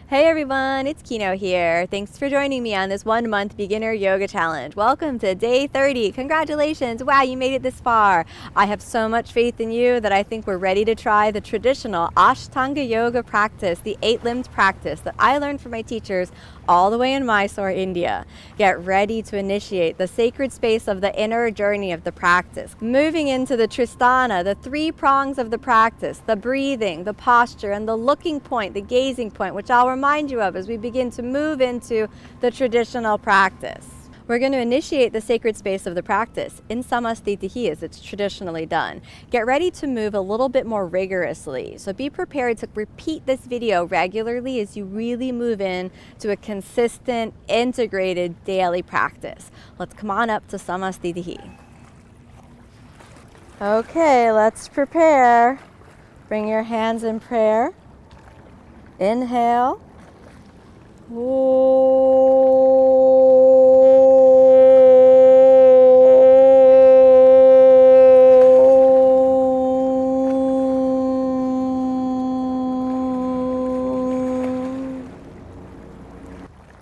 Hey everyone, it's Kino here. Thanks for joining me on this 1-month beginner yoga challenge. Welcome to day 30. Congratulations. Wow, you made it this far. I have so much faith in you that I think we're ready to try the traditional Ashtanga Yoga practice, the 8-limbed practice that I learned from my teachers all the way in Mysore, India. Get ready to initiate the sacred space of the inner journey of the practice. Moving into the Tristana, the 3 prongs of the practice, the breathing, the posture, and the looking point, the gazing point, which I'll remind you of as we begin to move into the traditional practice. We're going to initiate the sacred space of the practice in Samastitihi as it's traditionally done. Get ready to move a little bit more rigorously. So be prepared to repeat this video regularly as you really move in to a consistent, integrated daily practice. Let's come on up to Samastitihi. Okay, let's prepare. Bring your hands in prayer. Inhale.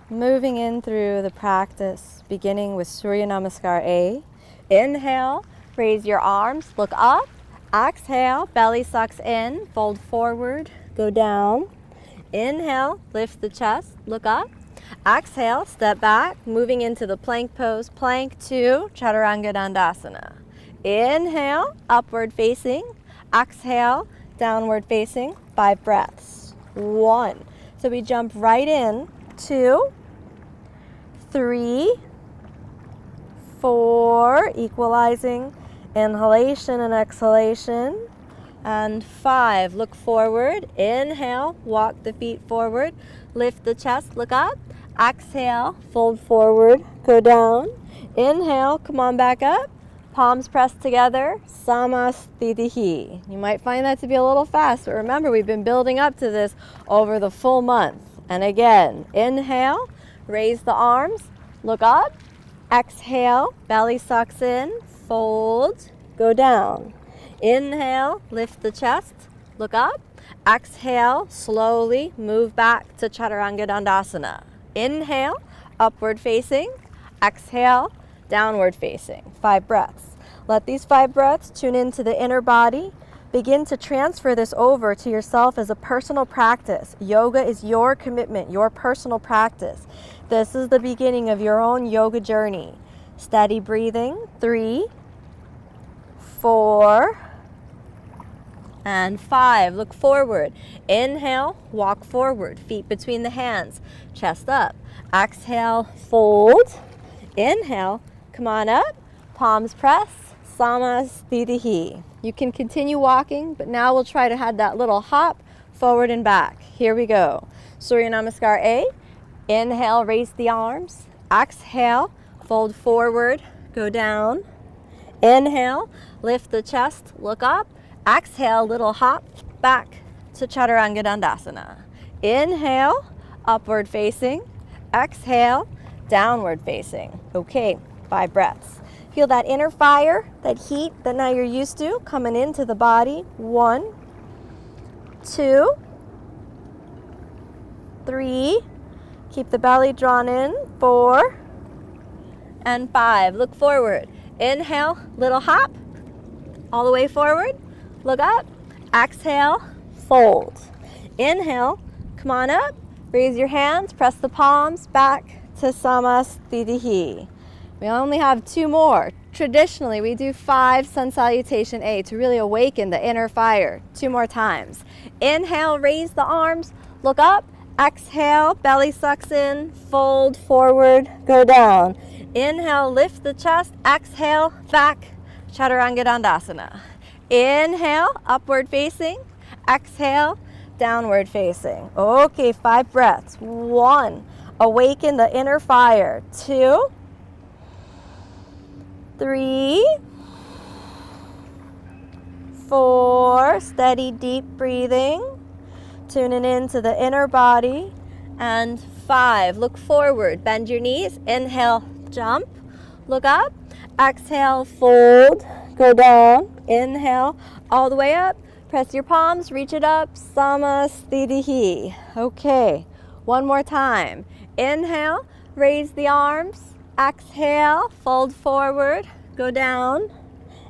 Moving in through the practice, beginning with Surya Namaskar A. Inhale, raise your arms, look up. Exhale, belly sucks in, fold forward, go down. Inhale, lift the chest, look up. Exhale, step back, moving into the plank pose, plank 2, Chaturanga Dandasana. Inhale, upward facing. Exhale, downward facing, 5 breaths. 1. So we jump right in. 2, 3, 4, equalizing inhalation and exhalation. And 5, look forward. Inhale, walk the feet forward. Lift the chest, look up. Exhale, fold forward, go down. Inhale, come on back up. Palms pressed together, Samastitihi. You might find that to be a little fast, but remember, we've been building up to this over the full month. And again, inhale, raise the arms, look up. Exhale, belly sucks in, fold, go down. Inhale, lift the chest, look up. Exhale, slowly move back to Chaturanga Dandasana. Inhale, upward facing. Exhale, downward facing. 5 breaths. Let these 5 breaths tune into the inner body. Begin to transfer this over to yourself as a personal practice. Yoga is your commitment, your personal practice. This is the beginning of your own yoga journey. Steady breathing. 3, 4, and 5. Look forward. Inhale, walk forward. Feet between the hands. Chest up. Exhale, fold. Inhale, come on up. Palms press. Samastitihi. You can continue walking, but now we'll try to have that little hop forward and back. Here we go. Surya Namaskar A. Inhale, raise the arms. Exhale, fold forward, go down. Inhale, lift the chest, look up. Exhale, little hop back to Chaturanga Dandasana. Inhale, upward facing. Exhale, downward facing. Okay, 5 breaths. Feel that inner fire, that heat that now you're used to coming into the body. 1, 2, 3. Keep the belly drawn in. 4 and 5. Look forward. Inhale, little hop, all the way forward. Look up. Exhale, fold. Inhale, come on up. Raise your hands, press the palms back to Samastitihi. We only have 2 more. Traditionally, we do 5 Sun Salutation A to really awaken the inner fire. 2 more times. Inhale, raise the arms, look up. Exhale, belly sucks in, fold forward, go down. Inhale, lift the chest. Exhale, back, Chaturanga Dandasana. Inhale, upward facing. Exhale, downward facing. Okay, 5 breaths. 1, awaken the inner fire. 2, 3, 4, steady deep breathing, tuning into the inner body, and 5, look forward, bend your knees, inhale, jump, look up, exhale, fold, go down, inhale, all the way up, press your palms, reach it up, Samastitihi. Okay, One more time. Inhale, raise the arms. Exhale, fold forward, go down.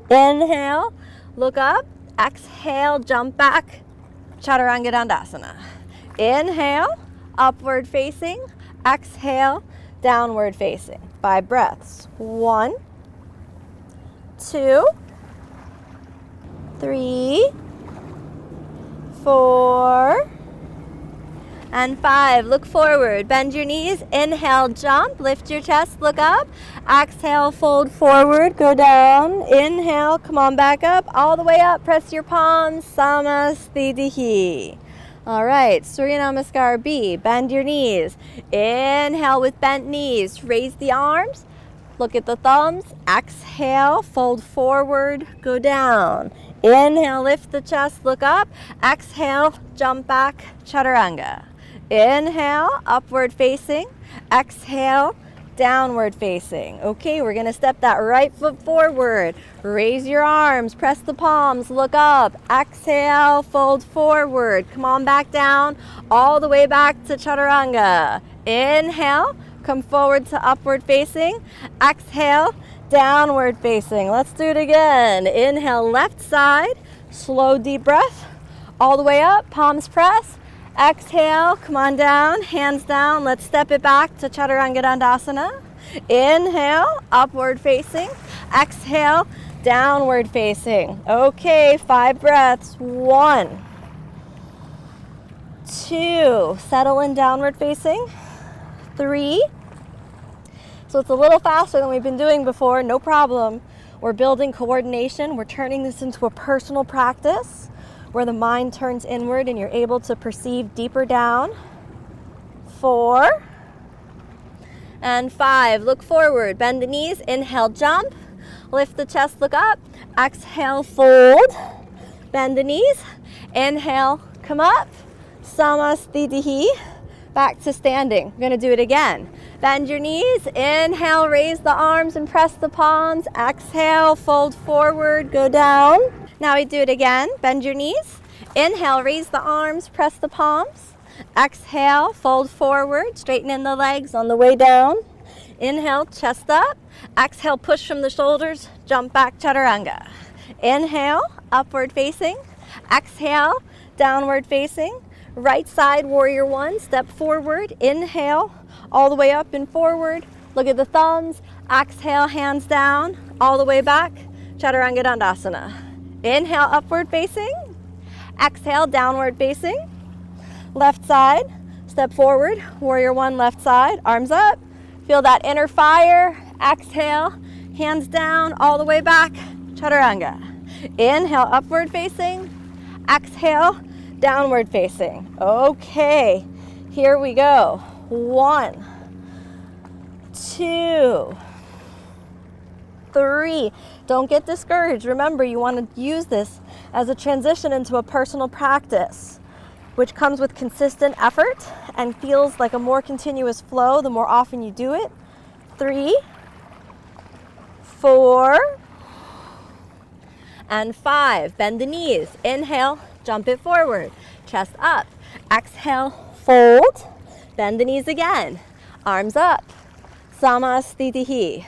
Inhale, look up. Exhale, jump back. Chaturanga Dandasana. Inhale, upward facing. Exhale, downward facing. 5 breaths. 1, 2, 3, 4, and 5. Look forward. Bend your knees. Inhale, jump. Lift your chest. Look up. Exhale, fold forward. Go down. Inhale, come on back up. All the way up. Press your palms. Samasthiti. All right. Surya Namaskar B. Bend your knees. Inhale with bent knees. Raise the arms. Look at the thumbs. Exhale, fold forward. Go down. Inhale, lift the chest. Look up. Exhale, jump back. Chaturanga. Inhale, upward facing. Exhale, downward facing. Okay, we're going to step that right foot forward. Raise your arms, press the palms, look up. Exhale, fold forward. Come on back down, all the way back to Chaturanga. Inhale, come forward to upward facing. Exhale, downward facing. Let's do it again. Inhale, left side. Slow, deep breath. All the way up, palms press. Exhale, come on down, hands down. Let's step it back to Chaturanga Dandasana. Inhale, upward facing. Exhale, downward facing. Okay, 5 breaths. 1, 2, settle in downward facing. 3. So it's a little faster than we've been doing before, no problem. We're building coordination. We're turning this into a personal practice where the mind turns inward and you're able to perceive deeper down. 4 and 5. Look forward, bend the knees, inhale, jump, lift the chest, look up, exhale, fold, bend the knees, inhale, come up, Samasthiti, back to standing. We're gonna do it again. Bend your knees, inhale, raise the arms and press the palms, exhale, fold forward, go down. Now we do it again. Bend your knees. Inhale, raise the arms, press the palms. Exhale, fold forward, straighten in the legs on the way down. Inhale, chest up. Exhale, push from the shoulders, jump back, Chaturanga. Inhale, upward facing. Exhale, downward facing. Right side, warrior 1, step forward. Inhale, all the way up and forward. Look at the thumbs. Exhale, hands down, all the way back, Chaturanga Dandasana. Inhale, upward facing. Exhale, downward facing. Left side, step forward. Warrior 1, left side, arms up. Feel that inner fire. Exhale, hands down, all the way back, Chaturanga. Inhale, upward facing. Exhale, downward facing. Okay, here we go. 1, 2, 3. Don't get discouraged. Remember, you want to use this as a transition into a personal practice, which comes with consistent effort and feels like a more continuous flow the more often you do it. 3, 4, and 5. Bend the knees. Inhale, jump it forward. Chest up. Exhale, fold. Bend the knees again. Arms up. Samasthiti.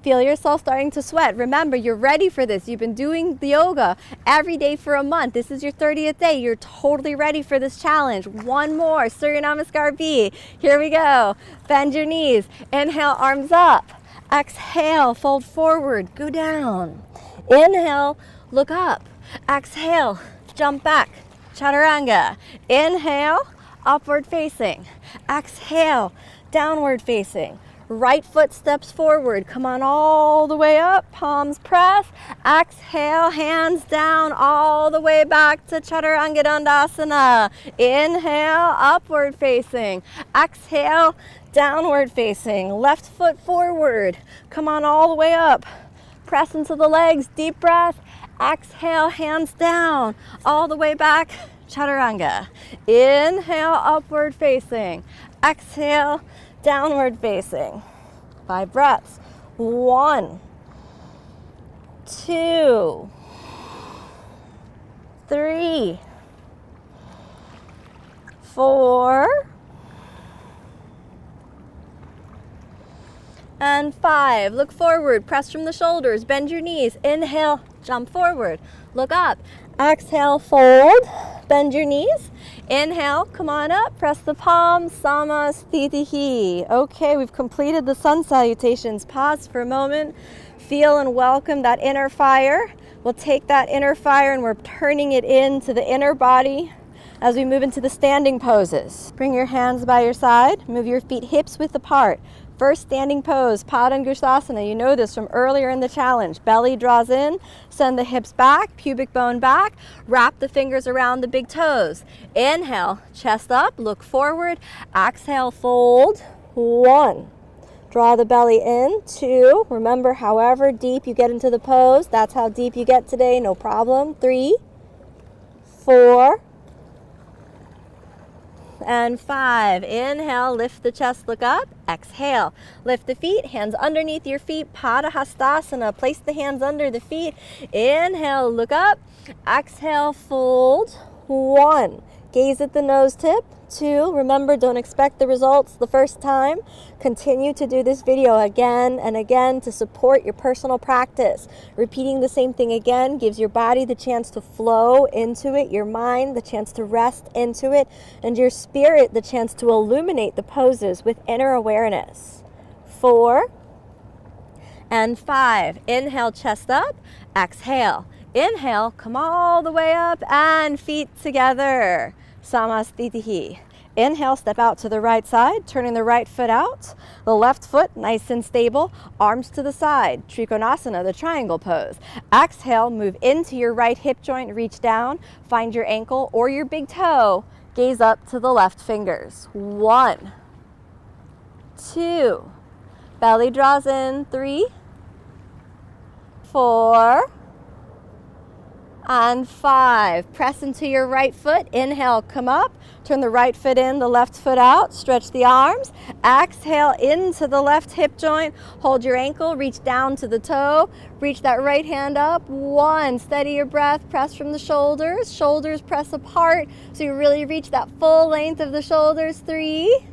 Feel yourself starting to sweat. Remember, you're ready for this. You've been doing the yoga every day for a month. This is your 30th day. You're totally ready for this challenge. One more. Surya Namaskar B. Here we go. Bend your knees. Inhale, arms up. Exhale, fold forward. Go down. Inhale, look up. Exhale, jump back. Chaturanga. Inhale, upward facing. Exhale, downward facing. Right foot steps forward. Come on all the way up. Palms press. Exhale, hands down all the way back to Chaturanga Dandasana. Inhale, upward facing. Exhale, downward facing. Left foot forward. Come on all the way up. Press into the legs. Deep breath. Exhale, hands down all the way back. Chaturanga. Inhale, upward facing. Exhale, downward facing. 5 breaths. 1, 2, 3, 4, And 5, look forward, press from the shoulders, bend your knees. Inhale, jump forward, look up. Exhale, fold, bend your knees. Inhale, come on up, press the palms, Samasthitihi. Okay, we've completed the sun salutations. Pause for a moment, feel and welcome that inner fire. We'll take that inner fire and we're turning it into the inner body as we move into the standing poses. Bring your hands by your side, move your feet hips width apart. First standing pose, Padangusthasana. You know this from earlier in the challenge. Belly draws in, send the hips back, pubic bone back, wrap the fingers around the big toes. Inhale, chest up, look forward. Exhale, fold. 1. Draw the belly in. 2. Remember, however deep you get into the pose, that's how deep you get today, no problem. 3, 4, and 5. Inhale, lift the chest, look up. Exhale, lift the feet, hands underneath your feet, Padahastasana. Place the hands under the feet. Inhale, look up. Exhale, fold. 1. Gaze at the nose tip. 2. Remember, don't expect the results the first time. Continue to do this video again and again to support your personal practice. Repeating the same thing again gives your body the chance to flow into it, your mind the chance to rest into it, and your spirit the chance to illuminate the poses with inner awareness. 4 and 5. Inhale, chest up. Exhale. Inhale, come all the way up and feet together. Samasthitihi. Inhale, step out to the right side, turning the right foot out. The left foot nice and stable, arms to the side. Trikonasana, the triangle pose. Exhale, move into your right hip joint, reach down, find your ankle or your big toe. Gaze up to the left fingers. 1, 2, belly draws in. 3, 4, and 5. Press into your right foot. Inhale, come up. Turn the right foot in, the left foot out. Stretch the arms. Exhale into the left hip joint. Hold your ankle, reach down to the toe. Reach that right hand up. 1, steady your breath. Press from the shoulders. Shoulders press apart so you really reach that full length of the shoulders. 3,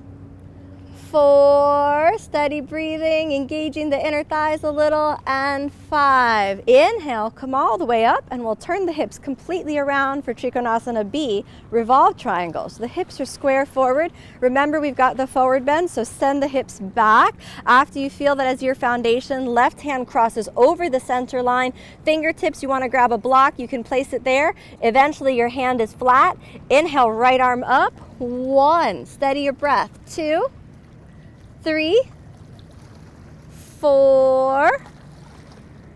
4, steady breathing, engaging the inner thighs a little, and 5. Inhale, come all the way up, and we'll turn the hips completely around for Trikonasana B, revolve triangle. So the hips are square forward. Remember, we've got the forward bend, so send the hips back. After you feel that as your foundation, left hand crosses over the center line. Fingertips, you want to grab a block, you can place it there. Eventually, your hand is flat. Inhale, right arm up. 1, steady your breath. 2, 3, 4,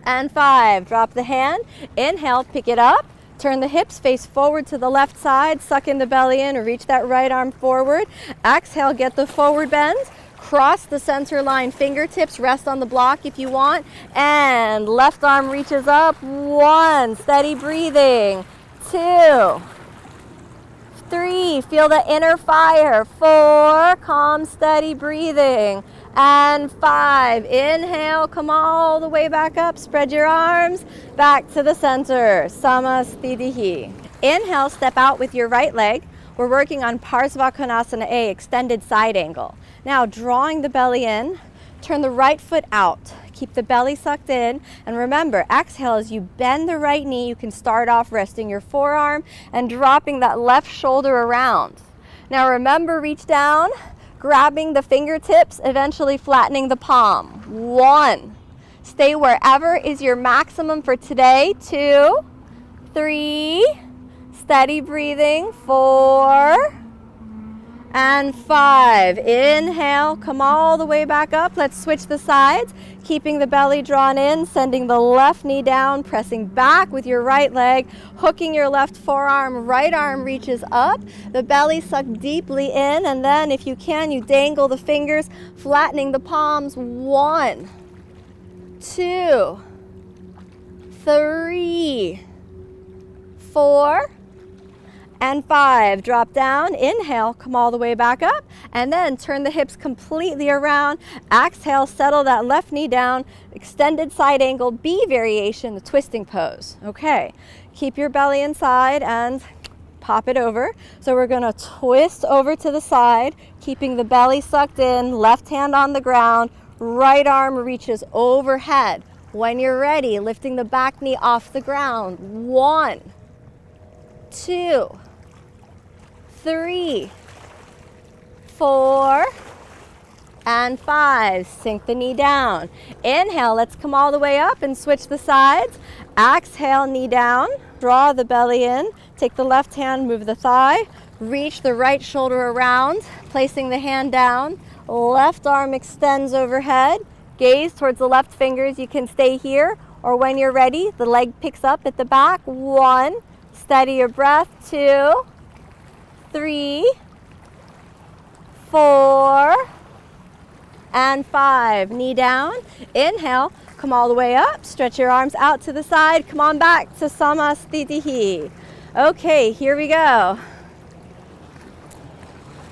and 5. Drop the hand. Inhale, pick it up. Turn the hips, face forward to the left side. Suck in the belly in, reach that right arm forward. Exhale, get the forward bend. Cross the center line. Fingertips rest on the block if you want. And left arm reaches up. 1, steady breathing. 2, 3, feel the inner fire. 4, calm, steady breathing. And 5, inhale, come all the way back up. Spread your arms back to the center. Samasthitihi. Inhale, step out with your right leg. We're working on Parsvakonasana A, extended side angle. Now, drawing the belly in, turn the right foot out. Keep the belly sucked in, and remember, exhale as you bend the right knee. You can start off resting your forearm and dropping that left shoulder around. Now remember, reach down, grabbing the fingertips, eventually flattening the palm. 1, stay wherever is your maximum for today. 2, 3, steady breathing. 4, and 5. Inhale, come all the way back up. Let's switch the sides, keeping the belly drawn in, sending the left knee down, pressing back with your right leg, hooking your left forearm, right arm reaches up, the belly sucked deeply in, and then if you can, you dangle the fingers, flattening the palms. 1, 2, 3, 4, and 5. Drop down, inhale, come all the way back up, and then turn the hips completely around. Exhale, settle that left knee down, extended side angle, B variation, the twisting pose. Okay, keep your belly inside and pop it over. So we're gonna twist over to the side, keeping the belly sucked in, left hand on the ground, Right arm reaches overhead. When you're ready, lifting the back knee off the ground. 1, 2, 3, 4, and 5. Sink the knee down. Inhale, let's come all the way up and switch the sides. Exhale, knee down. Draw the belly in. Take the left hand, move the thigh. Reach the right shoulder around, placing the hand down. Left arm extends overhead. Gaze towards the left fingers. You can stay here, or when you're ready, the leg picks up at the back. 1, steady your breath. 2, 3, 4, and 5. Knee down. Inhale, come all the way up. Stretch your arms out to the side. Come on back to Samasthiti. Okay, here we go.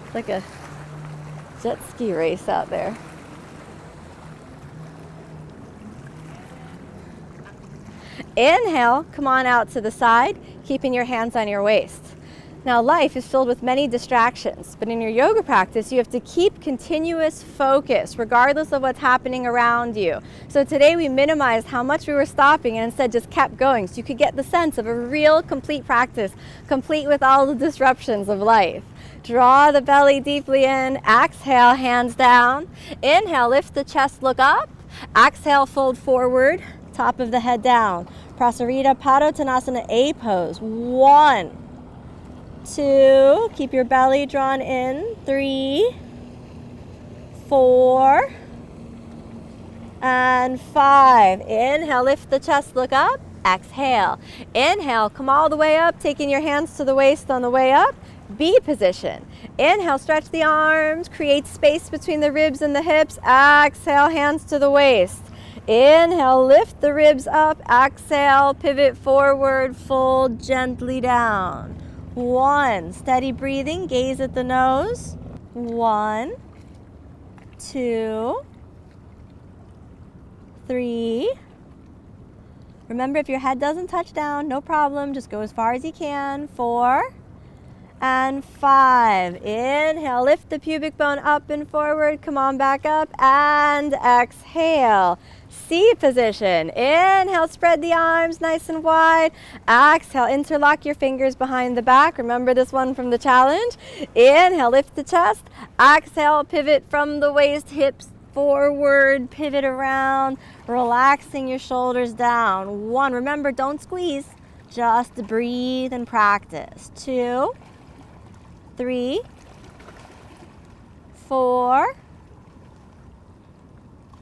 It's like a jet ski race out there. Inhale, come on out to the side, keeping your hands on your waist. Now, life is filled with many distractions, but in your yoga practice, you have to keep continuous focus, regardless of what's happening around you. So today we minimized how much we were stopping and instead just kept going, so you could get the sense of a real complete practice, complete with all the disruptions of life. Draw the belly deeply in. Exhale, hands down. Inhale, lift the chest, look up. Exhale, fold forward, top of the head down. Prasarita Padottanasana A pose. 1, 2, keep your belly drawn in. 3, 4, and 5. Inhale, lift the chest, look up. Exhale. Inhale, come all the way up, taking your hands to the waist on the way up. B position. Inhale, stretch the arms, create space between the ribs and the hips. Exhale, hands to the waist. Inhale, lift the ribs up. Exhale, pivot forward, fold gently down. 1, steady breathing, gaze at the nose. 1, 2, 3. Remember, if your head doesn't touch down, no problem, just go as far as you can. 4, and 5. Inhale, lift the pubic bone up and forward. Come on back up and exhale. C position. Inhale, spread the arms nice and wide. Exhale, interlock your fingers behind the back. Remember this one from the challenge. Inhale, lift the chest. Exhale, pivot from the waist, hips forward, pivot around, relaxing your shoulders down. 1, remember, don't squeeze. Just breathe and practice. 2, 3, 4,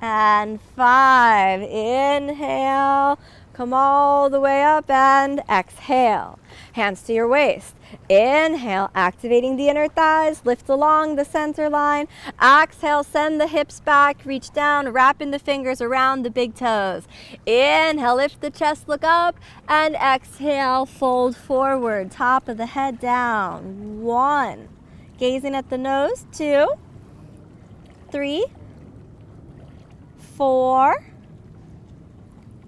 and 5. Inhale, come all the way up and exhale. Hands to your waist. Inhale, activating the inner thighs, lift along the center line. Exhale, send the hips back, reach down, wrapping the fingers around the big toes. Inhale, lift the chest, look up, and exhale, fold forward, top of the head down. 1, gazing at the nose. 2, 3, 4,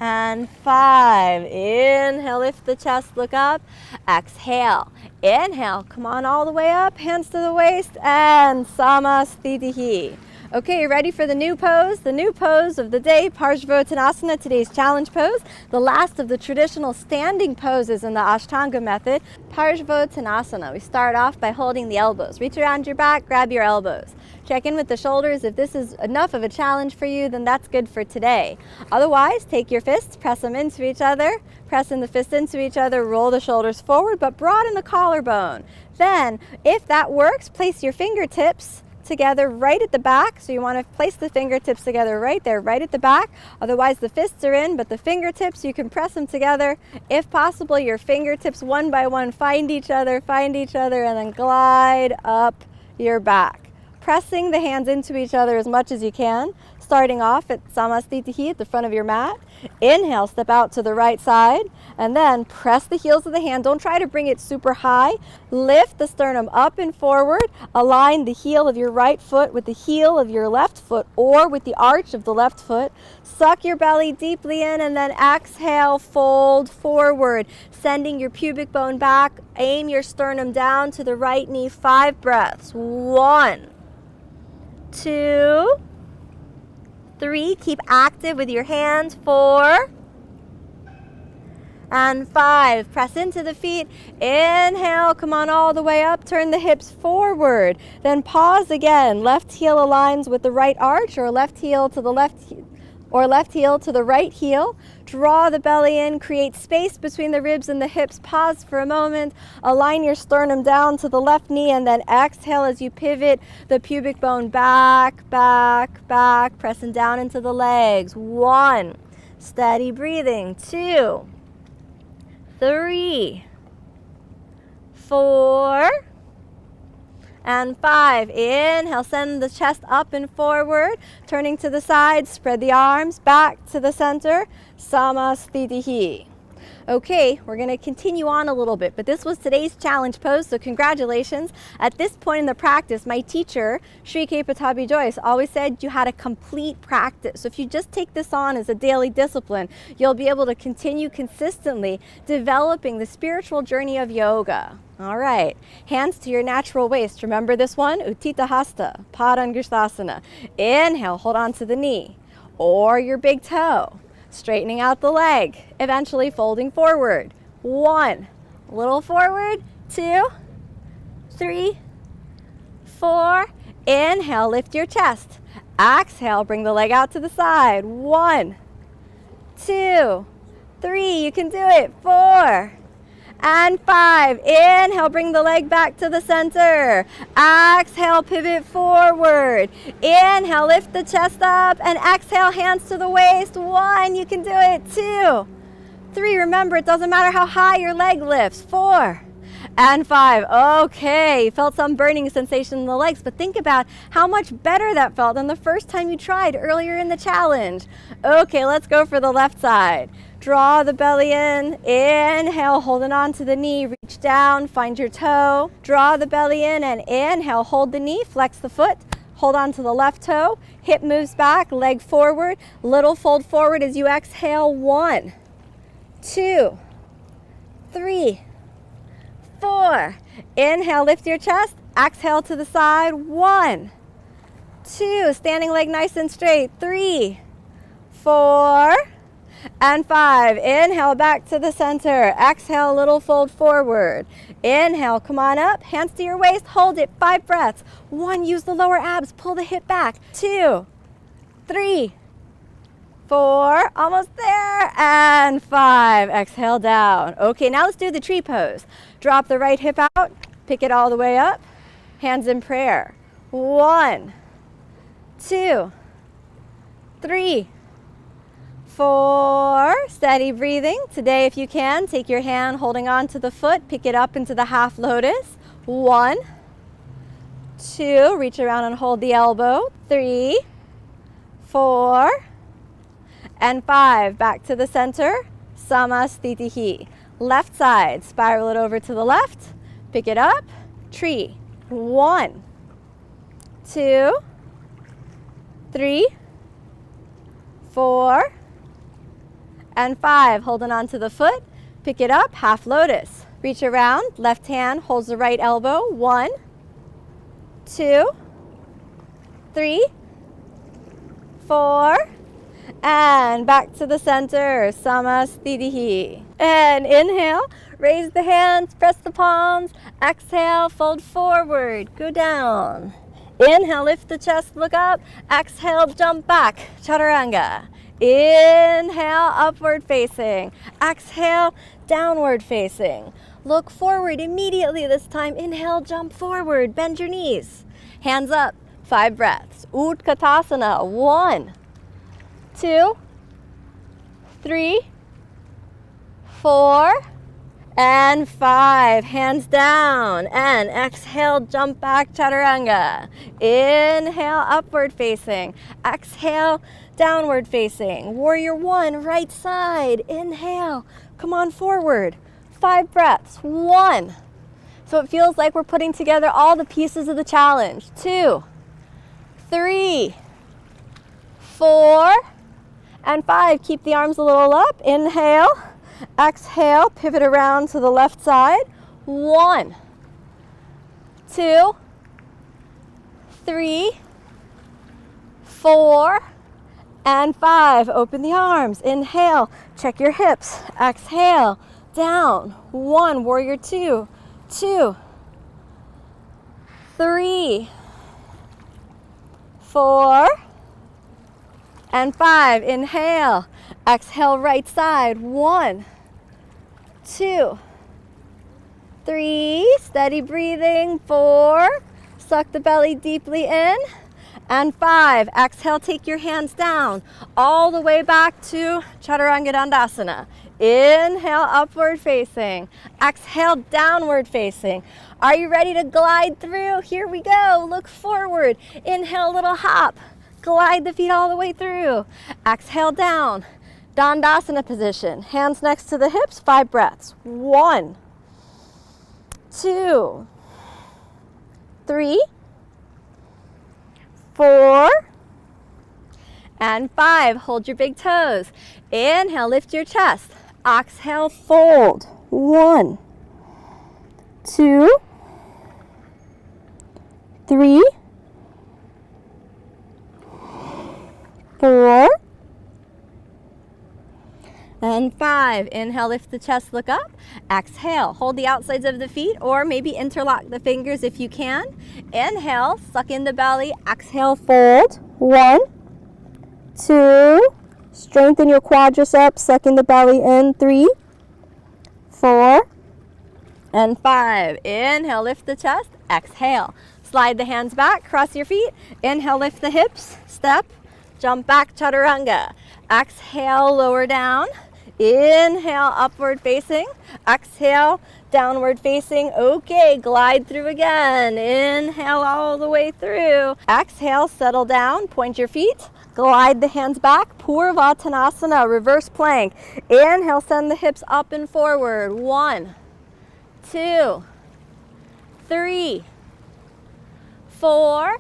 and 5. Inhale, lift the chest, look up. Exhale. Inhale, come on all the way up, hands to the waist, and Samasthiti. Okay, ready for the new pose? The new pose of the day, Parsvottanasana, today's challenge pose. The last of the traditional standing poses in the Ashtanga method, Parsvottanasana. We start off by holding the elbows. Reach around your back, grab your elbows. Check in with the shoulders. If this is enough of a challenge for you, then that's good for today. Otherwise, take your fists, press them into each other, pressing the fists into each other, roll the shoulders forward, but broaden the collarbone. Then, if that works, place your fingertips together right at the back. So you want to place the fingertips together right there, right at the back. Otherwise, the fists are in, but the fingertips, you can press them together. If possible, your fingertips one by one find each other, and then glide up your back. Pressing the hands into each other as much as you can, starting off at Samasthiti at the front of your mat. Inhale, step out to the right side, and then press the heels of the hand. Don't try to bring it super high. Lift the sternum up and forward. Align the heel of your right foot with the heel of your left foot or with the arch of the left foot. Suck your belly deeply in, and then exhale, fold forward, sending your pubic bone back. Aim your sternum down to the right knee. 5 breaths. 1, 2, 3, keep active with your hands. 4, and 5, press into the feet. Inhale, come on all the way up, turn the hips forward. Then pause again. Left heel aligns with the right arch, or left heel to the left, or left heel to the right heel. Draw the belly in, create space between the ribs and the hips. Pause for a moment. Align your sternum down to the left knee, and then exhale as you pivot the pubic bone back, back, back, pressing down into the legs. 1, steady breathing. 2, 3, 4, and 5. Inhale, send the chest up and forward, turning to the side, spread the arms back to the center, Samasthitihi. Okay, we're going to continue on a little bit, but this was today's challenge pose, so congratulations. At this point in the practice, my teacher, Sri K. Patabi Joyce, always said you had a complete practice. So if you just take this on as a daily discipline, you'll be able to continue consistently developing the spiritual journey of yoga. All right, hands to your natural waist. Remember this one? Uttita Hasta, Padangushtasana. Inhale, hold on to the knee or your big toe. Straightening out the leg, eventually folding forward. 1, a little forward. 2, 3, 4. Inhale, lift your chest. Exhale, bring the leg out to the side. 1, 2, 3. You can do it. 4, and 5. Inhale, bring the leg back to the center. Exhale, pivot forward. Inhale, lift the chest up, and exhale, hands to the waist. 1, you can do it. 2, 3. Remember, it doesn't matter how high your leg lifts. 4, and 5. Okay, you felt some burning sensation in the legs, but think about how much better that felt than the first time you tried earlier in the challenge. Okay, let's go for the left side. Draw the belly in. Inhale, holding on to the knee. Reach down, find your toe. Draw the belly in and inhale, hold the knee, flex the foot. Hold on to the left toe. Hip moves back, leg forward. Little fold forward as you exhale. 1, 2, 3, 4. Inhale, lift your chest. Exhale to the side. 1, 2. Standing leg nice and straight. 3, 4, and 5. Inhale, back to the center. Exhale, little fold forward. Inhale, come on up. Hands to your waist. Hold it. 5 breaths. 1, use the lower abs. Pull the hip back. 2, 3, 4. Almost there. And 5. Exhale down. Okay, now let's do the tree pose. Drop the right hip out. Pick it all the way up. Hands in prayer. 1, 2, 3, 4. Steady breathing. Today, if you can, take your hand holding on to the foot, pick it up into the half lotus. 1, 2, reach around and hold the elbow. 3, 4, and 5. Back to the center. Samasthitihi. Left side, spiral it over to the left, pick it up, tree. 1, 2, 3, 4, and 5. Holding on to the foot, pick it up, half lotus. Reach around, left hand holds the right elbow. 1, 2, 3, 4, and back to the center, Samasthitihi. And inhale, raise the hands, press the palms. Exhale, fold forward, go down. Inhale, lift the chest, look up. Exhale, jump back, Chaturanga. Inhale, upward facing. Exhale, downward facing. Look forward immediately this time. Inhale, jump forward, bend your knees. Hands up, 5 breaths. Utkatasana, 1, 2, 3, 4, and 5. Hands down and exhale, jump back, Chaturanga. Inhale, upward facing. Exhale, downward facing. Warrior 1, right side. Inhale, come on forward. 5 breaths. 1. So it feels like we're putting together all the pieces of the challenge. 2, 3, 4, and 5. Keep the arms a little up. Inhale. Exhale, pivot around to the left side. 1, 2, 3, 4, And 5, open the arms. Inhale, check your hips. Exhale, down. 1, warrior 2, 2, 3, 4, and 5. Inhale, exhale, right side. 1, 2, 3, steady breathing. 4, suck the belly deeply in. And 5, exhale, take your hands down all the way back to Chaturanga Dandasana. Inhale, upward facing. Exhale, downward facing. Are you ready to glide through? Here we go. Look forward. Inhale, little hop. Glide the feet all the way through. Exhale, down. Dandasana position. Hands next to the hips. 5 breaths. 1, 2, 3, 4, and 5. Hold your big toes. Inhale, lift your chest. Exhale, fold. 1, 2, 3, 4, and 5. Inhale, lift the chest, look up. Exhale, hold the outsides of the feet or maybe interlock the fingers if you can. Inhale, suck in the belly. Exhale, fold. 1, 2, strengthen your quadriceps, suck in the belly in. 3, 4, and 5. Inhale, lift the chest. Exhale, slide the hands back, cross your feet. Inhale, lift the hips, step, jump back, chaturanga. Exhale, lower down. Inhale, upward facing. Exhale, downward facing. Okay, glide through again. Inhale all the way through. Exhale, settle down, point your feet. Glide the hands back, Purvattanasana, reverse plank. Inhale, send the hips up and forward. 1, 2, 3, 4,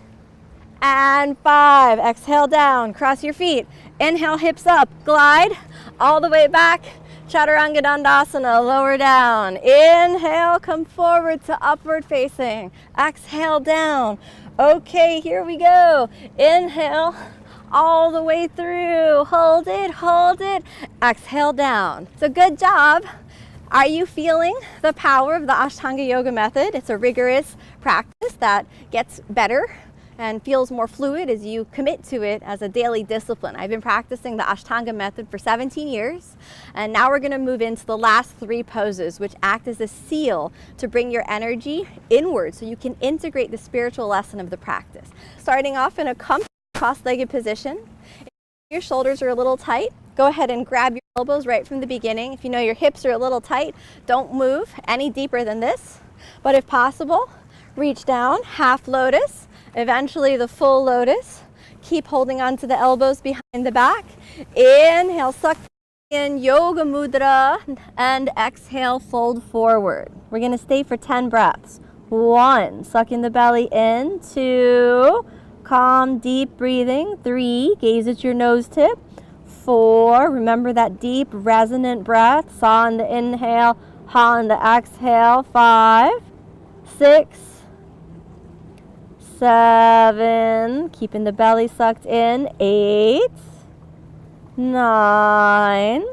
and 5. Exhale down, cross your feet. Inhale, hips up, glide all the way back. Chaturanga Dandasana, lower down. Inhale, come forward to upward facing. Exhale, down. Okay, here we go. Inhale, all the way through. Hold it, hold it. Exhale, down. So good job. Are you feeling the power of the Ashtanga Yoga method? It's a rigorous practice that gets better and feels more fluid as you commit to it as a daily discipline. I've been practicing the Ashtanga method for 17 years, and now we're gonna move into the last 3 poses, which act as a seal to bring your energy inward so you can integrate the spiritual lesson of the practice. Starting off in a comfortable cross-legged position. If your shoulders are a little tight, go ahead and grab your elbows right from the beginning. If you know your hips are a little tight, don't move any deeper than this. But if possible, reach down, half lotus, eventually the full lotus. Keep holding on to the elbows behind the back. Inhale, suck in Yoga Mudra, and exhale, fold forward. We're gonna stay for 10 breaths. 1, suck in the belly in. 2, calm, deep breathing. 3, gaze at your nose tip. 4, remember that deep, resonant breath. Sa on the inhale, ha on the exhale. 5, 6, 7, keeping the belly sucked in. 8, 9,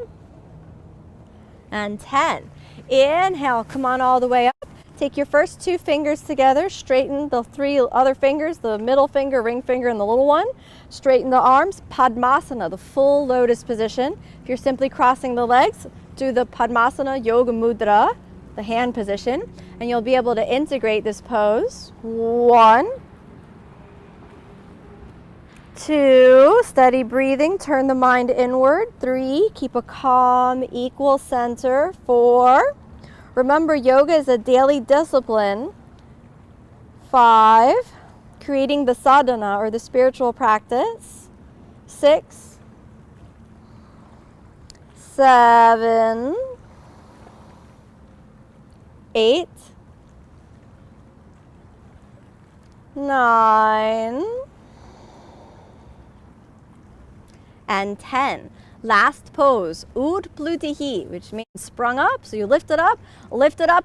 and 10. Inhale, come on all the way up. Take your first 2 fingers together, straighten the 3 other fingers, the middle finger, ring finger, and the little one. Straighten the arms, Padmasana, the full lotus position. If you're simply crossing the legs, do the Padmasana Yoga Mudra, the hand position, and you'll be able to integrate this pose. 1, 2, steady breathing, turn the mind inward. 3, keep a calm, equal center. 4, remember yoga is a daily discipline. 5, creating the sadhana or the spiritual practice. 6, 7, 8, 9, and 10. Last pose, Utplutihi, which means sprung up. So you lift it up,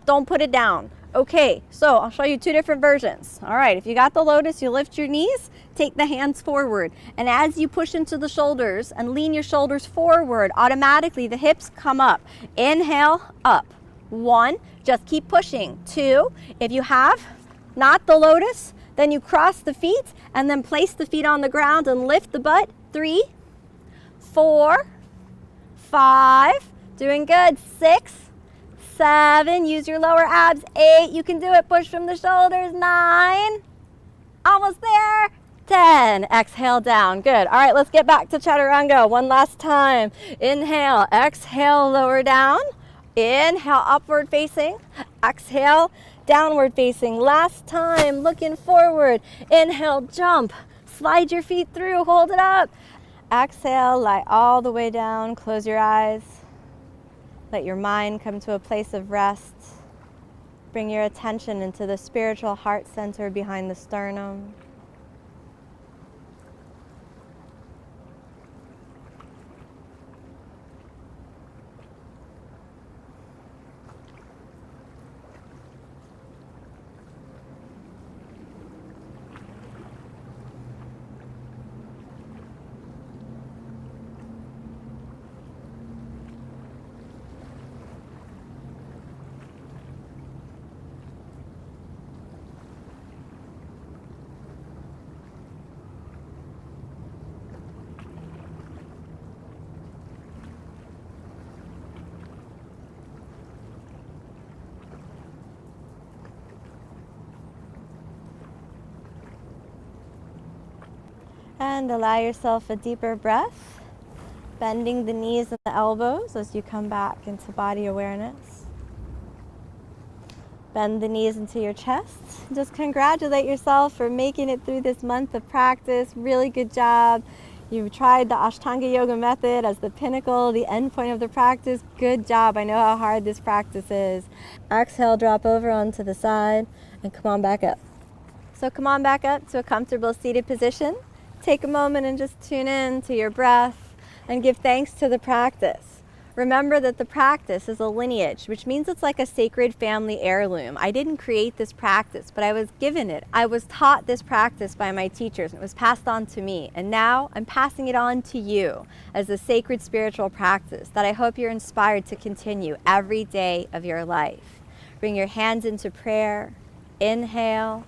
don't put it down. Okay, so I'll show you two different versions. All right, if you got the lotus, you lift your knees, take the hands forward. And as you push into the shoulders and lean your shoulders forward, automatically the hips come up. Inhale, up. 1, just keep pushing. 2, if you have not the lotus, then you cross the feet and then place the feet on the ground and lift the butt. 3, 4, 5, doing good. 6, 7, use your lower abs. 8, you can do it, push from the shoulders. 9, almost there. 10, exhale down, good. All right, let's get back to chaturanga one last time. Inhale, exhale, lower down. Inhale, upward facing. Exhale, downward facing. Last time, looking forward. Inhale, jump. Slide your feet through, hold it up. Exhale, lie all the way down, close your eyes. Let your mind come to a place of rest. Bring your attention into the spiritual heart center behind the sternum. And allow yourself a deeper breath, bending the knees and the elbows as you come back into body awareness. Bend the knees into your chest. Just congratulate yourself for making it through this month of practice. Really good job. You've tried the Ashtanga Yoga method as the pinnacle, the end point of the practice. Good job. I know how hard this practice is. Exhale, drop over onto the side and come on back up. So come on back up to a comfortable seated position. Take a moment and just tune in to your breath and give thanks to the practice. Remember that the practice is a lineage, which means it's like a sacred family heirloom. I didn't create this practice, but I was given it. I was taught this practice by my teachers, and it was passed on to me. And now I'm passing it on to you as a sacred spiritual practice that I hope you're inspired to continue every day of your life. Bring your hands into prayer. Inhale.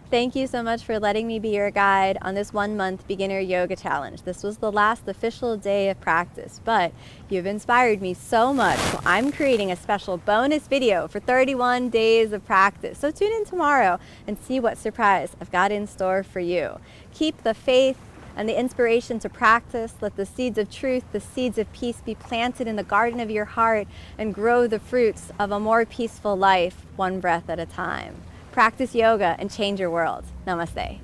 Thank you so much for letting me be your guide on this 1-month beginner yoga challenge. This was the last official day of practice, but you've inspired me so much. So I'm creating a special bonus video for 31 days of practice. So tune in tomorrow and see what surprise I've got in store for you. Keep the faith and the inspiration to practice. Let the seeds of truth, the seeds of peace be planted in the garden of your heart and grow the fruits of a more peaceful life, one breath at a time. Practice yoga and change your world. Namaste.